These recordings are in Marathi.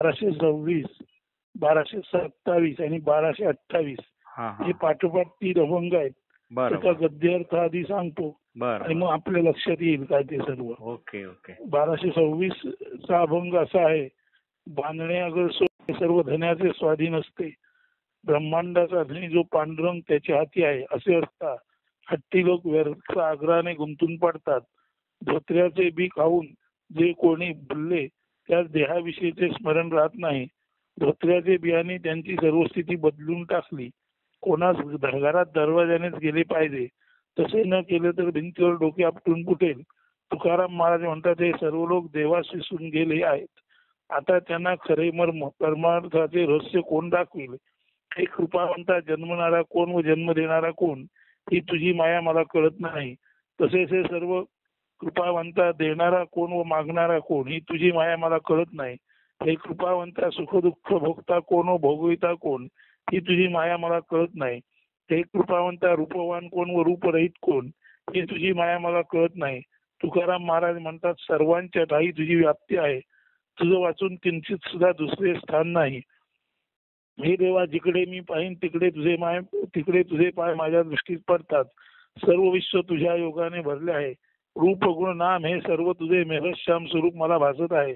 1226, 1227 आणि 1228 हा हे हा पाठोपाठ 3 अभंग आहेत. बरं त्याचा बरं गद्यार्थ आधी सांगतो आणि बरं मग आपल्या लक्षात येईल काय ते सर्व. ओके ओके 1226 चा अभंग असा आहे. बांधणे अगर सोय सर्व धन्याचे स्वाधीन असते, ब्रह्मांडाचा धनी जो पांडुरंग त्याच्या हाती आहे असे असता हट्टी लोक व्यर्थ आग्रहाने गुंतून पडतात. धोत्र्याचे बी खाऊन जे कोणी बोलले त्यास देहाविषयीचे स्मरण राहत नाही. धोत्र्याचे बियाणे त्यांची सर्व स्थिती बदलून टाकली. कोणास घरात दरवाजानेच गेले पाहिजे, तसे न केले तर भिंतीवर डोके आपटून फुटेल. तुकाराम महाराज म्हणतात हे सर्व लोक देवास विसरून गेले आहेत. आता त्यांना खरे मर्म परमार्थाचे रहस्य कोण दाखविल. हे कृपावंता जन्मणारा कोण व जन्म देणारा कोण ही तुझी माया मला कळत नाही. तसेच हे सर्व कृपावंता देणारा कोण व मागणारा कोण ही तुझी माया मला कळत नाही. हे कृपावंता सुख दुःख भोगता कोण व भोगविता कोण ही तुझी माया मला कळत नाही. हे कृपावंता रूपवान कोण व रूपरहित कोण ही तुझी माया मला कळत नाही. तुकाराम महाराज म्हणतात सर्वांच्या ठाई तुझी व्याप्ती आहे. तुझं वाचून किंचित सुद्धा दुसरे स्थान नाही. हे देवा जिकडे मी पाहीन तिकडे तुझे पाय माझ्या दृष्टीत पडतात. सर्व विश्व तुझ्या योगाने भरले आहे. रूप गुण नाम हे सर्व तुझे मेघश्याम स्वरूप मला भासत आहे.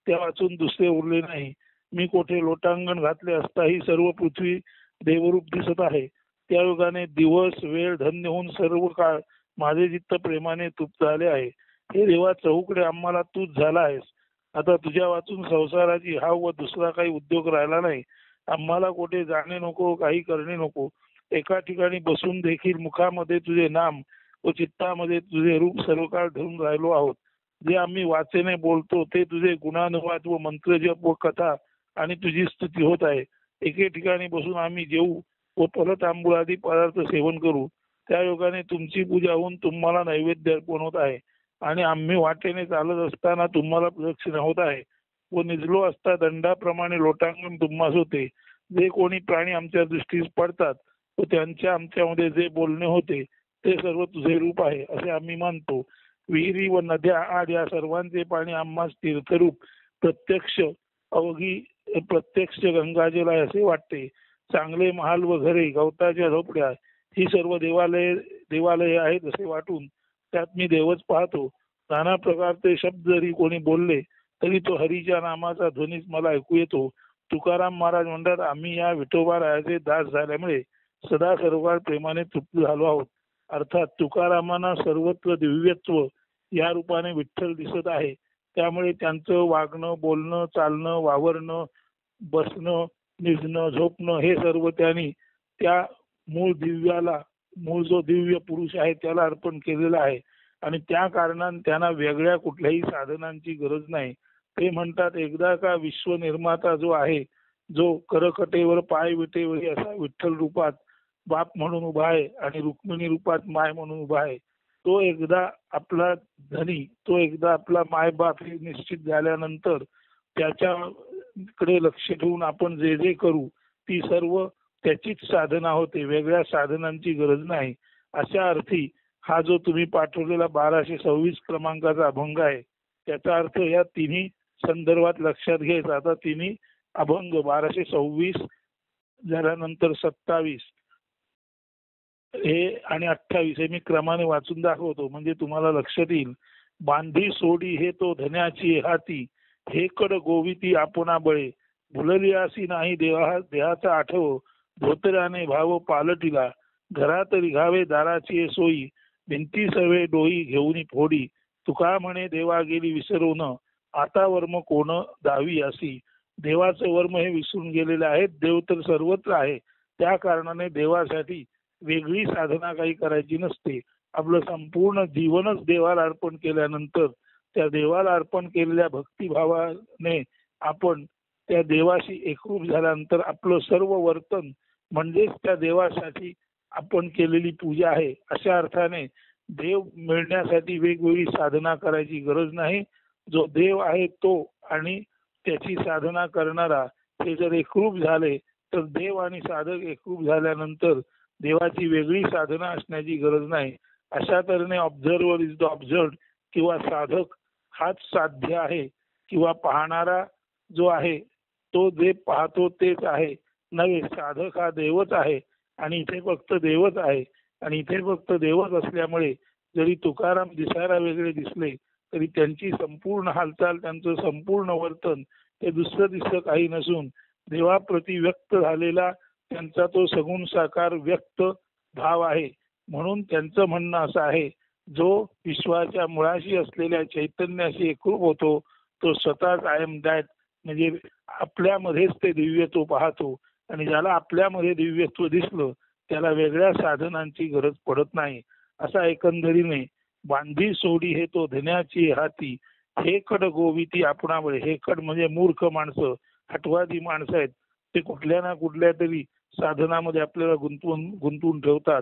त्या वाचून दुसरे उरले नाही. मी कोठे लोटांगण घातले असताही सर्व पृथ्वी देवरूप दिसत आहे. त्या योगाने दिवस वेळ धन्य होऊन सर्व काळ माझे चित्त प्रेमाने तृप्त झाले आहे. हे देवा चहूकडे आम्हाला तूच झाला आहेस. आता तुझ्या वाचून संसाराची हाव व दुसरा काही उद्योग राहिला नाही. आम्हाला कुठे जाणे नको, काही करणे नको. एका ठिकाणी बसून देखील मुखामध्ये तुझे नाम व चित्तामध्ये तुझे रूप सर्व काळ धरून राहिलो आहोत. जे आम्ही वाचेने बोलतो ते तुझे गुणानुवाद व मंत्रजप व कथा आणि तुझी स्तुती होत आहे. एके ठिकाणी बसून आम्ही जेवू व फलतांबूळादी पदार्थ सेवन करू. त्या योगाने तुमची पूजा होऊन तुम्हाला नैवेद्य अर्पण होत आहे आणि आम्ही वाटेने चालत असताना तुम्हाला प्रदक्षिणा होत आहे व निजलो असता दंडाप्रमाणे लोटांगण तुम्हास होते. जे कोणी प्राणी आमच्या दृष्टीस पडतात व त्यांच्या आमच्यामध्ये जे बोलणे होते ते सर्व तुझे रूप आहे असे आम्ही मानतो. विहिरी व नद्या आड या सर्वांचे पाणी आम्हास तीर्थरूप प्रत्यक्ष गंगाजल आहे असे वाटते. चांगले महाल व घरे गवताच्या झोपड्या ही सर्व देवालये आहेत असे वाटून त्यात मी देवच पाहतो. नाना प्रकारचे शब्द जरी कोणी बोलले तरी तो हरीच्या नामाचा ध्वनीच मला ऐकू येतो. तुकाराम महाराज म्हणतात आम्ही या विठोबा रायाचे दास झाल्यामुळे सदा सर्वकाळ प्रेमाने तृप्त झालो आहोत. अर्थात तुकारामांना सर्वत्र दिव्यत्व या रूपाने विठ्ठल दिसत आहे. त्यामुळे त्यांचं वागणं बोलणं चालणं वावरणं बसणं निजणं झोपणं हे सर्व त्यांनी त्या मूळ जो दिव्य पुरुष आहे त्याला अर्पण केलेलं आहे आणि त्या कारणाने त्यांना वेगळ्या कुठल्याही साधनांची गरज नाही. ते म्हणतात एकदा का विश्व निर्माता जो आहे, जो करकटेवर पाय विटेवरी असा विठ्ठल रूपात बाप म्हणून उभा आहे आणि रुक्मिणी रूपात माय म्हणून उभा आहे. तो एकदा आपला धनी, तो एकदा आपला माय बाप हे निश्चित झाल्यानंतर त्याच्याकडे लक्ष ठेवून आपण जे जे करू ती सर्व त्याचीच साधना होते. वेगळ्या साधनांची गरज नाही. अशा अर्थी हा जो तुम्ही पाठवलेला 1226 क्रमांकाचा अभंग आहे त्याचा अर्थ या तिन्ही संदर्भात लक्षात घ्यायचा. आता तिन्ही अभंग 1226 झाल्यानंतर 27 हे आणि 28 हे मी क्रमाने वाचून दाखवतो म्हणजे तुम्हाला लक्षात येईल. बांधी सोडी हे तो धन्याची हाती, हे कड गोविती आपणा बळे, भुलली असी नाही देहाचा आठव, धोतराने भाव पालटिला, घरात रिघावे दाराची सोयी, भिंती सवे डोई घेऊन फोडी, तुका म्हणे देवा गेली विसरून, आता वर्म कोण दावी असी. देवाचं वर्म हे विसरून गेलेले आहेत. देव तर सर्वत्र आहे. त्या कारणाने देवासाठी वेगळी साधना काही करायची नसते. आपलं संपूर्ण जीवनच देवाला अर्पण केल्यानंतर त्या देवाला अर्पण केलेल्या भक्तिभावाने आपण त्या देवाशी एकरूप झाल्यानंतर आपलं सर्व वर्तन म्हणजेच त्या देवासाठी आपण केलेली पूजा आहे. अशा अर्थाने देव मिळण्यासाठी वेगवेगळी साधना करायची गरज नाही. जो देव आहे तो आणि त्याची साधना करणारा हे जर एकरूप झाले तर देव आणि साधक एकरूप झाल्यानंतर देवाची वेगळी साधना असण्याची गरज नाही. अशा तऱ्हेने ऑब्झर्वर इज द ऑब्झर्व्ड किंवा साधक हाच साध्य आहे किंवा पाहणारा जो आहे तो जे पाहतो तेच आहे नव्हे, साधक हा देवच आहे आणि इथे फक्त देवच आहे. आणि इथे फक्त देवच असल्यामुळे जरी तुकाराम दिसायला वेगळे दिसले तरी त्यांची संपूर्ण हालचाल, त्यांचं संपूर्ण वर्तन हे दुसरं दिसतं काही नसून देवाप्रती व्यक्त झालेला त्यांचा तो सगुण साकार व्यक्त भाव आहे. म्हणून त्यांचं म्हणणं असं आहे, जो विश्वाच्या मुळाशी असलेल्या चैतन्याशी एकरूप होतो तो स्वतःच आय एम दॅट, म्हणजे आपल्यामध्येच ते दिव्यत्व पाहतो. आणि ज्याला आपल्यामध्ये दिव्यत्व दिसलं त्याला वेगळ्या साधनांची गरज पडत नाही. असा एकंदरीने बांधी सोडी हे तो धन्याची हाती, हे कड गोविती आपणामुळे. हे कड म्हणजे मूर्ख माणसं, हटवादी माणसं आहेत. ते कुठल्या ना कुठल्या तरी साधनामध्ये आपल्याला गुंतवून ठेवतात.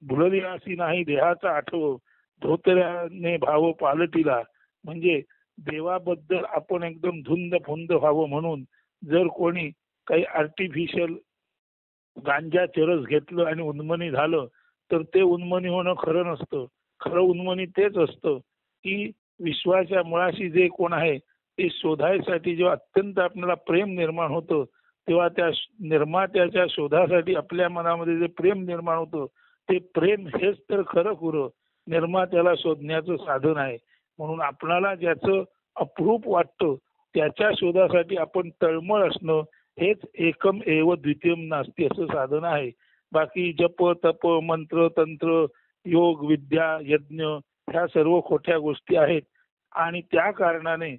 भुलली अशी नाही देहाचा आठव, धोतऱ्याने भाव पालटीला. म्हणजे देवाबद्दल आपण एकदम धुंद फुंद व्हावं म्हणून जर कोणी काही आर्टिफिशियल गांजा चरस घेतलं आणि उन्मनी झालं तर ते उन्मनी होणं खरं नसतं. खरं उन्मनी तेच असतं की विश्वाच्या मुळाशी जे कोण आहे ते शोधायसाठी जेव्हा अत्यंत आपल्याला प्रेम निर्माण होतं तेव्हा त्या निर्मात्याच्या शोधासाठी आपल्या मनामध्ये जे प्रेम निर्माण होतं ते प्रेम हेच तर खरं खुरं निर्मात्याला शोधण्याचं साधन आहे. म्हणून आपणाला ज्याचं अप्रूप वाटतं त्याच्या शोधासाठी आपण तळमळ असणं हेच एकम एव द्वितीयम नास्ती असं साधन आहे. बाकी जप तप मंत्र तंत्र योग विद्या यज्ञ ह्या सर्व खोट्या गोष्टी आहेत. आणि त्या कारणाने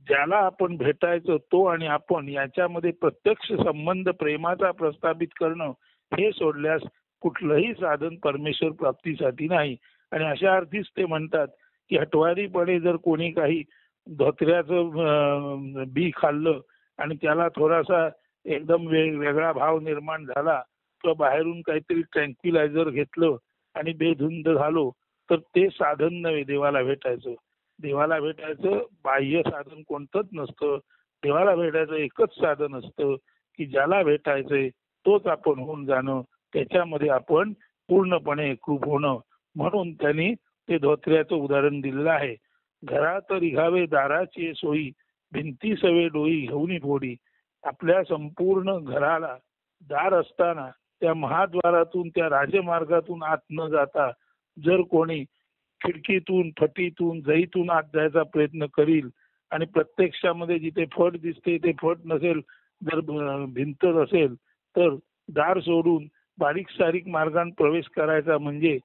ज्याला आपण भेटायचं तो आणि आपण याच्यामध्ये प्रत्यक्ष संबंध प्रेमाचा प्रस्थापित करणं हे सोडल्यास कुठलंही साधन परमेश्वर प्राप्तीसाठी नाही. आणि अशा अर्थीच ते म्हणतात की हटवारीपणे जर कोणी काही धोत्र्याचं बी खाल्लं आणि त्याला थोडासा एकदम वेगळा भाव निर्माण झाला किंवा बाहेरून काहीतरी ट्रँक्विलायझर घेतलं आणि बेधुंद झालो तर ते साधन नव्हे देवाला भेटायचं. देवाला भेटायचं बाह्य साधन कोणतंच नसतं. देवाला भेटायचं एकच साधन असतं की ज्याला भेटायचंय तोच आपण होऊन जाणं, त्याच्यामध्ये आपण पूर्णपणे एकरूप होणं. म्हणून त्यांनी ते धोत्र्याचं उदाहरण दिलेलं आहे. घरात रिघावे दाराची सोयी, भिंती सवे डोई घेऊन फोडी. आपल्या संपूर्ण घराला दार असताना त्या महाद्वारातून त्या राजमार्गातून आत न जाता जर कोणी खिडकीतून फटीतून जईतून आत जायचा प्रयत्न करील आणि प्रत्यक्षामध्ये जिथे फट दिसते ते फट नसेल, जर भिंतच असेल तर दार सोडून बारीक सारीक मार्गाने प्रवेश करायचा म्हणजे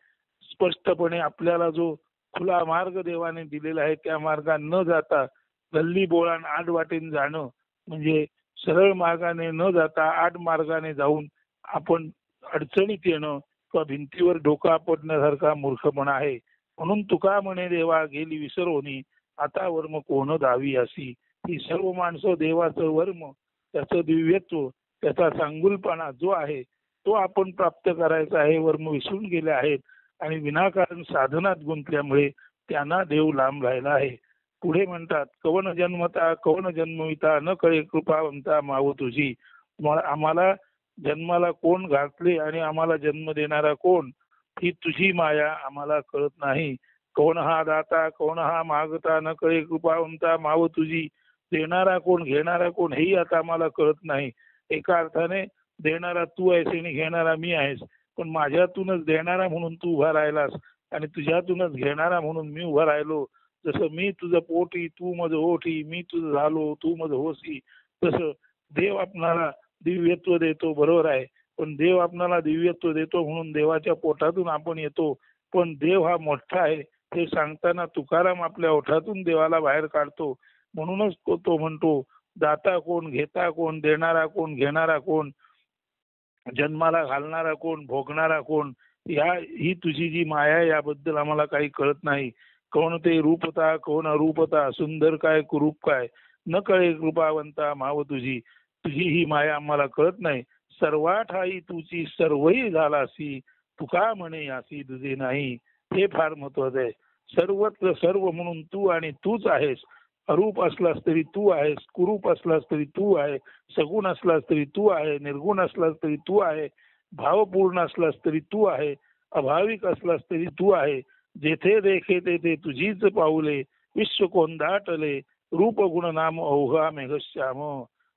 स्पष्टपणे आपल्याला जो खुला मार्ग देवाने दिलेला आहे त्या मार्गाने न जाता गल्ली बोळान आड वाटेने जाणं म्हणजे सरळ मार्गाने न जाता आड मार्गाने जाऊन आपण अडचणीत येणं किंवा भिंतीवर डोकं आपटण्यासारखा मूर्खपणा आहे. म्हणून तुका म्हणे देवा गेली विसरोनी, आता वर्म कोण दावी असी. ही सर्व माणसं देवाचं वर्म, त्याचं दिव्यत्व, त्याचा सांगुलपणा जो आहे तो आपण प्राप्त करायचा आहे वर्म विसरून गेले आहेत आणि विनाकारण साधनात गुंतल्यामुळे त्यांना देव लांब राहिला आहे. पुढे म्हणतात कवन जन्मता कवन जन्मविता न कळे कृपावंता माव तुझी. आम्हाला जन्माला कोण घातले आणि आम्हाला जन्म देणारा कोण ही तुझी माया आम्हाला कळत नाही. कोण हा दाता कोण हा मागता न कळे कृपावंता माव तुझी. देणारा कोण घेणारा कोण हेही आता आम्हाला कळत नाही. एका अर्थाने देणारा तू आहेस आणि घेणारा मी आहेस, पण माझ्यातूनच देणारा म्हणून तू उभा राहिलास आणि तुझ्यातूनच घेणारा म्हणून मी उभा राहिलो. जसं मी तुझं पोटी तू मज ओठी, मी तुझं झालो तू मज होसी, तसं देव आपणाला दिव्यत्व देतो बरोबर आहे. पण देव आपणाला दिव्यत्व देतो म्हणून देवाच्या पोटातून आपण येतो, पण देव हा मोठा आहे हे सांगताना तुकाराम आपल्या ओठातून देवाला बाहेर काढतो. म्हणूनच तो म्हणतो दाता कोण घेता कोण देणारा कोण घेणारा कोण जन्माला घालणारा कोण भोगणारा कोण. ही तुझी जी माया याबद्दल आम्हाला काही कळत नाही. कोण ते रूपता कोण अरूपता, सुंदर काय कुरूप काय, न कळे कृपावंता माव तुझी. तुझी ही माया आम्हाला कळत नाही. सर्वाठाई तुझी सर्वही झालासी, तुका म्हणे यासी तुझे नाही. हे फार महत्वाचं आहे. सर्वत्र सर्व म्हणून तू आणि तूच आहेस. अरूप असलास तरी तू आहेस, कुरूप असलास तरी तू आहे, सगुण असलास तरी तू आहे, निर्गुण असलास तरी तू आहे, भावपूर्ण असलास तरी तू आहे, अभाविक असलास तरी तू आहे. जेथे देखे तेथे तुझीच पाऊले, विश्व कोण दाटले, रूप गुण नाम अवघा मेघश्याम.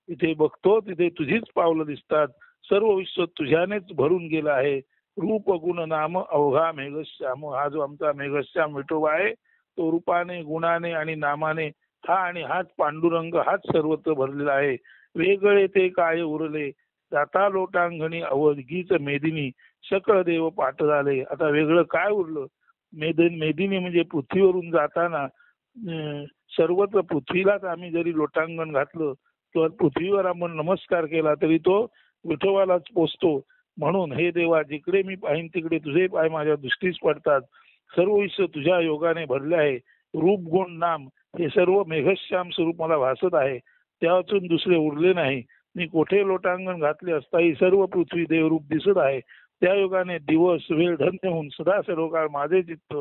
तिथे बघतो तिथे तुझीच पावलं दिसतात. सर्व विश्व तुझ्यानेच भरून गेलं आहे. रूप गुण नाम अवघा मेघश्याम. हा जो आमचा मेघश्याम विठोबा आहे तो रूपाने गुणाने आणि नामाने हा आणि हाच पांडुरंग हाच सर्वत्र भरलेला आहे. वेगळे ते काय उरले जाता लोटांगणी अवघीच मेदिनी सकळ देव पाठ झाले. आता वेगळं काय उरलं. मेदिनी म्हणजे पृथ्वीवरून जाताना सर्वत्र पृथ्वीलाच आम्ही जरी लोटांगण घातलं किंवा पृथ्वीवर आपण नमस्कार केला तरी तो विठोबालाच पोचतो. म्हणून हे देवा जिकडे मी पाहीन तिकडे तुझे पाय माझ्या दृष्टीस पडतात. सर्व विश्व तुझ्या योगाने भरले आहे. रूप गुण नाम हे सर्व मेघश्याम स्वरूप मला भासत आहे. त्यातून दुसरे उरले नाही. मी कोठे लोटांगण घातले असताही सर्व पृथ्वी देवरूप दिसत आहे. त्या योगाने दिवस वेळ धन्य होऊन सदा सर्वकाळ माझे चित्त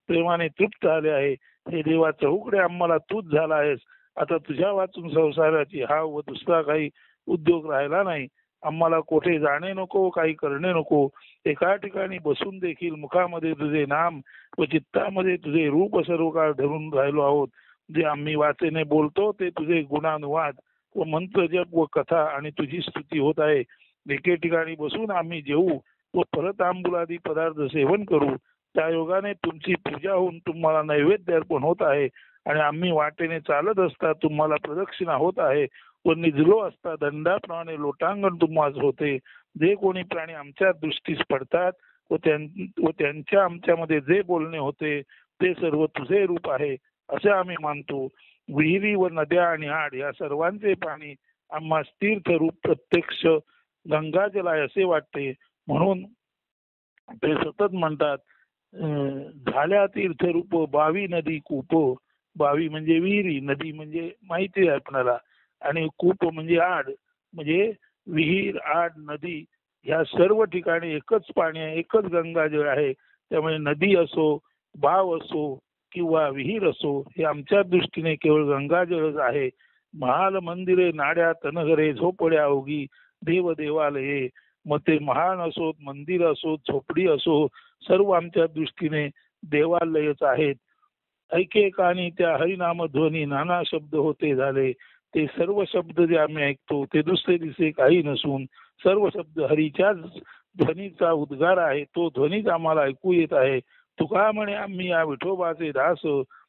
प्रेमाने तृप्त झाले आहे. हे देवा चहूकडे आम्हाला तूच झाला आहेस. आता तुझ्या वाचून संसाराची हा व दुसरा काही उद्योग राहिला नाही. आम्हाला कोठे जाणे नको काही करणे नको. एका ठिकाणी बसून देखील मुखामध्ये तुझे नाम व चित्तामध्ये तुझे रूप सर्व काळ धरून राहिलो आहोत. जे आम्ही वाचेने बोलतो ते तुझे गुणानुवाद व मंत्र जप व कथा आणि तुझी स्तुती होत आहे. एके ठिकाणी बसून आम्ही जेवू व परत आंबुलादी पदार्थ सेवन करू. त्या योगाने तुमची पूजा होऊन तुम्हाला नैवेद्य अर्पण होत आहे आणि आम्ही वाटेने चालत असता तुम्हाला प्रदक्षिणा होत आहे व निजलो असता दंडाप्रमाणे लोटांगण तुम्हाला होते. जे कोणी प्राणी आमच्या दृष्टीस पडतात व त्यांच्या आमच्यामध्ये जे बोलणे होते ते सर्व तुझे रूप आहे असे आम्ही मानतो. विहिरी व नद्या आणि आड या सर्वांचे पाणी आम्हा तीर्थ रूप प्रत्यक्ष गंगाजल आहे असे वाटते. म्हणून ते सतत म्हणतात झाल्या तीर्थरूप बावी नदी कूप. बावी म्हणजे विहिरी, नदी म्हणजे माहिती आहे आपल्याला, आणि कूप म्हणजे आड. म्हणजे विहीर आड नदी ह्या सर्व ठिकाणी एकच पाणी आहे, एकच गंगाजळ आहे. त्यामुळे नदी असो बाव असो किंवा विहीर असो हे आमच्या दृष्टीने केवळ गंगाजळच आहे. महाल मंदिरे नाड्या तनघरे झोपड्या ओगी देव देवालये. मग ते महान असोत मंदिर असोत झोपडी असो सर्व आमच्या दृष्टीने देवालयच आहेत. ऐकेकानी त्या हरिनाम ध्वनी नाना शब्द होते झाले. ते सर्व शब्द जे आम्ही ऐकतो ते दुसरे दिसे काही नसून सर्व शब्द हरीच्याच ध्वनीचा उद्गार आहे. तो ध्वनीच आम्हाला ऐकू येत आहे. तुका म्हणे आम्ही या विठोबाचे दास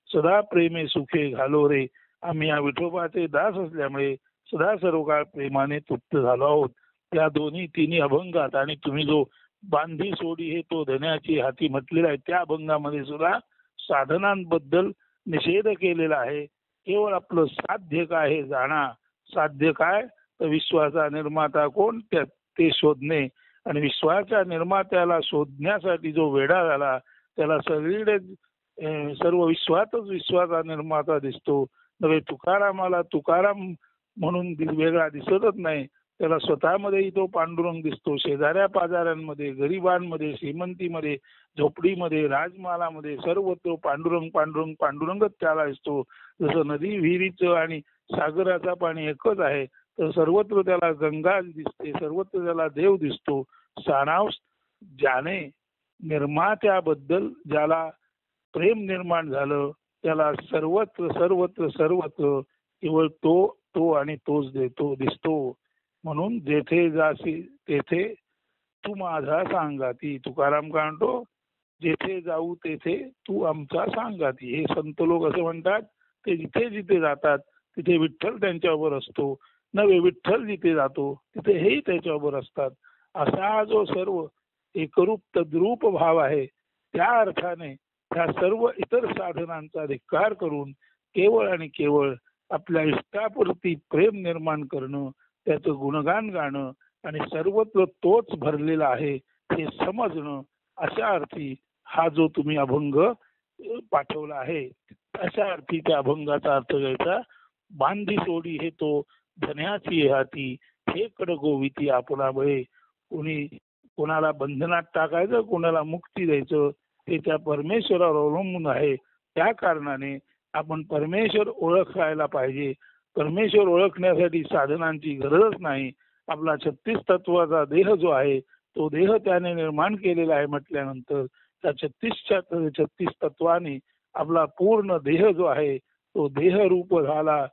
सदा प्रेमे सुखे घालो रे. आम्ही या विठोबाचे दास असल्यामुळे सदा सर्व काळ प्रेमाने तृप्त झालो आहोत. या दोन्ही तिन्ही अभंगात आणि तुम्ही जो बांधी सोडी हे तो धन्याची हाती म्हटलेला आहे त्या अभंगामध्ये सुद्धा साधनांबद्दल निषेध केलेला आहे. केवळ आपलं साध्य काय हे जाणा. साध्य काय तर विश्वाचा निर्माता कोण ते शोधणे. आणि विश्वाच्या निर्मात्याला शोधण्यासाठी जो वेडा झाला त्याला सगळीकडे सर्व विश्वातच विश्वाचा निर्माता दिसतो. नव्हे तुकारामाला तुकाराम म्हणून वेगळा दिसतच नाही. त्याला स्वतःमध्येही तो पांडुरंग दिसतो. शेजाऱ्या पाजाऱ्यांमध्ये गरिबांमध्ये श्रीमंतीमध्ये झोपडीमध्ये राजमालामध्ये सर्व तो पांडुरंग पांडुरंग पांडुरंगच त्याला दिसतो. जसं नदी विहिरीचं आणि सागराचा पाणी एकच आहे तर सर्वत्र त्याला गंगा दिसते, सर्वत्र त्याला देव दिसतो. सारांश ज्याने निर्मात्याबद्दल ज्याला प्रेम निर्माण झालं त्याला सर्वत्र सर्वत्र सर्वत्र केवळ तो आणि तोच देतो दिसतो. म्हणून जेथे जासी तेथे तू माझा सांगाती. तुकाराम का म्हणतो जेथे जाऊ तेथे तू आमचा सांगाती. हे संत लोक असं म्हणतात. ते जिथे जिथे जातात तिथे विठ्ठल त्यांच्याबरोबर असतो. नवे विठ्ठल जिथे जातो तिथे हेही त्याच्याबरोबर असतात. असा जो सर्व एकरूप तद्रूप भाव आहे त्या अर्थाने त्या सर्व इतर साधनांचा धिक्कार करून केवळ आणि केवळ आपल्या इष्टापुरती प्रेम निर्माण करणं, त्याचं गुणगान गाणं आणि सर्वत्र तोच भरलेला आहे हे समजणं, अशा अर्थी हा जो तुम्ही अभंग पाठवला आहे अशा अर्थी त्या अभंगाचा अर्थ घ्यायचा. बांधी सोडी हे तो धन्याची हाती हे कडगोविती आपणामुळे. कोणाला बंधनात टाकायचं कोणाला मुक्ती द्यायचं हे त्या परमेश्वरावर अवलंबून आहे. त्या कारणाने आपण परमेश्वर ओळखायला पाहिजे. परमेश्वर ओळखण्यासाठी साधनांची गरजच नाही. आपला 36 तत्वाचा देह जो आहे तो देह त्याने निर्माण केलेला आहे म्हटल्यानंतर त्या 36 तत्वाने आपला पूर्ण देह जो आहे तो देहरूप झाला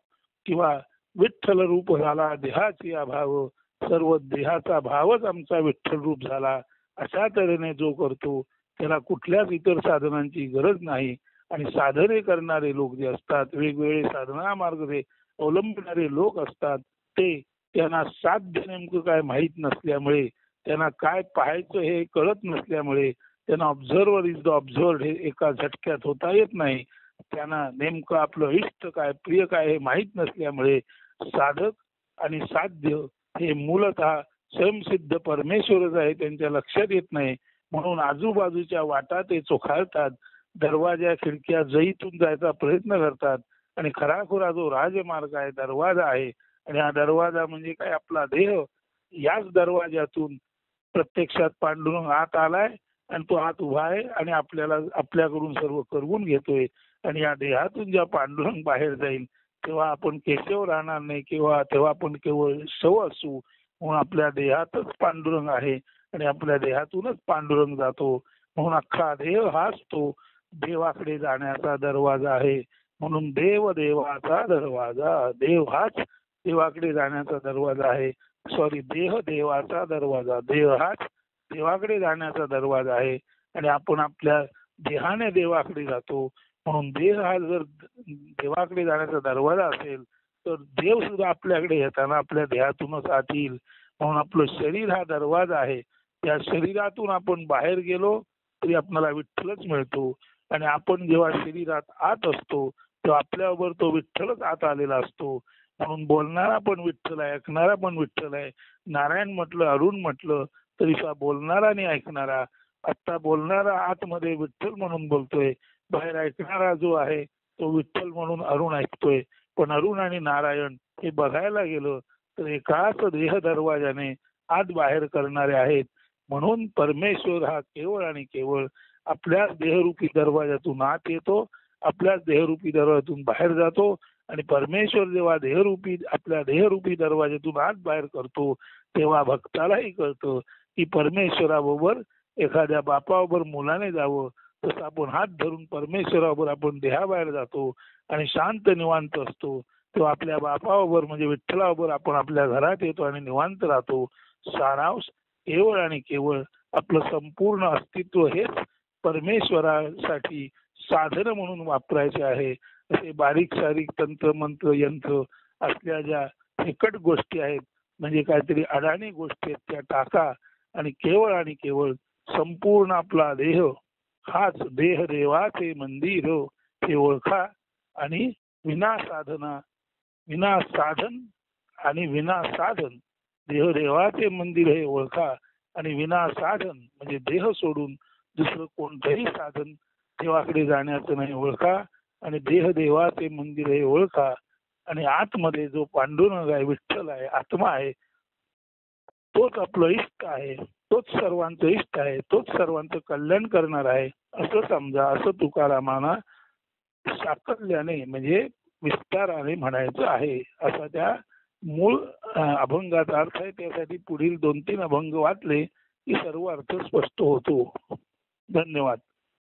किंवा विठ्ठल रूप झाला देहाची अभाव, सर्व देहाचा भावच आमचा विठ्ठल रूप झाला. अशा तऱ्हेने जो करतो त्याला कुठल्याच इतर साधनांची गरज नाही. आणि साधने करणारे लोक जे असतात, वेगवेगळे साधना मार्ग जे अवलंबणारे लोक असतात, ते त्यांना साध्य नेमकं काय माहीत नसल्यामुळे, त्यांना काय पाहायचं हे कळत नसल्यामुळे, त्यांना ऑब्झर्वर इज द ऑब्झर्व्ड हे एका झटक्यात होता येत नाही. त्यांना नेमकं आपलं इष्ट काय प्रिय काय हे माहीत नसल्यामुळे साधक आणि साध्य हे मूलतः स्वयंसिद्ध परमेश्वरच आहे, त्यांच्या लक्षात येत नाही. म्हणून आजूबाजूच्या वाटा ते चोखाळतात, दरवाजा खिडक्या जईतून जायचा प्रयत्न करतात. आणि खराखुरा जो राजमार्ग आहे, दरवाजा आहे, आणि हा दरवाजा म्हणजे काय आपला देह. याच दरवाजातून प्रत्यक्षात पांडुरंग आत आलाय आणि तो आत उभा आहे आणि आपल्याला आपल्याकडून सर्व करवून घेतोय. आणि या देहातून जेव्हा पांडुरंग बाहेर जाईल तेव्हा आपण केशव राहणार नाही, किंवा तेव्हा आपण केवळ शव असू. म्हणून आपल्या देहातच पांडुरंग आहे आणि आपल्या देहातूनच पांडुरंग जातो. म्हणून अख्खा देह हाच तो देवाकडे जाण्याचा दरवाजा आहे. म्हणून देव देवाचा दरवाजा, देव हाच देवाकडे जाण्याचा दरवाजा आहे. सॉरी, देह देवाचा दरवाजा, देह हाच देवाकडे जाण्याचा दरवाजा आहे. आणि आपण आपल्या देहाने देवाकडे जातो. म्हणून देह हा जर देवाकडे जाण्याचा दरवाजा असेल तर देव सुद्धा आपल्याकडे येताना आपल्या देहातूनच आत येईल. म्हणून आपलं शरीर हा दरवाजा आहे. त्या शरीरातून आपण बाहेर गेलो तरी आपल्याला विठ्ठलच मिळतो. आणि आपण जेव्हा शरीरात आत असतो तेव्हा आपल्याबरोबर तो विठ्ठलच आत आलेला असतो. म्हणून बोलणारा पण विठ्ठल आहे, ऐकणारा पण विठ्ठल आहे. नारायण म्हटलं, अरुण म्हटलं तरी बोलणारा आणि ऐकणारा. आता बोलणारा आतमध्ये विठ्ठल म्हणून बोलतोय, बाहेर ऐकणारा जो आहे तो विठ्ठल म्हणून अरुण ऐकतोय. पण अरुण आणि नारायण हे बघायला गेलं तर एकाच देह दरवाजाने आत बाहेर करणारे आहेत. म्हणून परमेश्वर हा केवळ आणि केवळ आपल्याच देहरूपी दरवाजातून आत येतो, आपल्याच देहरूपी दरवाजातून बाहेर जातो. आणि परमेश्वर जेव्हा देहरूपी आपल्या देहरूपी दरवाजातून आत बाहेर करतो तेव्हा भक्तालाही कळतं की परमेश्वराबरोबर एखाद्या बापाबरोबर मुलाने जावं, तसं आपण हात धरून परमेश्वराबरोबर आपण देहाबाहेर जातो आणि शांत निवांत असतो. तेव्हा आपल्या बापाबरोबर म्हणजे विठ्ठलाबरोबर आपण आपल्या घरात येतो आणि निवांत राहतो. सारांश केवळ आणि केवळ आपलं संपूर्ण अस्तित्व हेच परमेश्वरासाठी साधन म्हणून वापरायचे आहे. असे बारीक सारीक तंत्र मंत्र यंत्र असल्या ज्या एकट गोष्टी आहेत, म्हणजे काहीतरी अडाणी गोष्टी आहेत, त्या टाका आणि केवळ संपूर्ण आपला देह हाच देह देवाचे मंदिर हे ओळखा. आणि विना साधन आणि विना साधन देह देवाचे मंदिर हे ओळखा. आणि विना साधन म्हणजे देह सोडून दुसरं कोणतंही साधन देवाकडे जाण्याचं नाही, ओळखा. आणि देह देवाचे मंदिर हे ओळखा. आणि आतमध्ये जो पांडुरंग आहे, विठ्ठल आहे, आत्मा आहे, तोच आपलं इष्ट आहे, तोच सर्वांचं इष्ट आहे, तोच सर्वांचं कल्याण करणार आहे असं समजा. असं तुकारामांना साकल्याने म्हणजे विस्ताराने म्हणायचं आहे. असा त्या मूळ अभंगाचा अर्थ आहे. त्यासाठी पुढील 2-3 अभंग वाचले की सर्व अर्थ स्पष्ट होतो. धन्यवाद.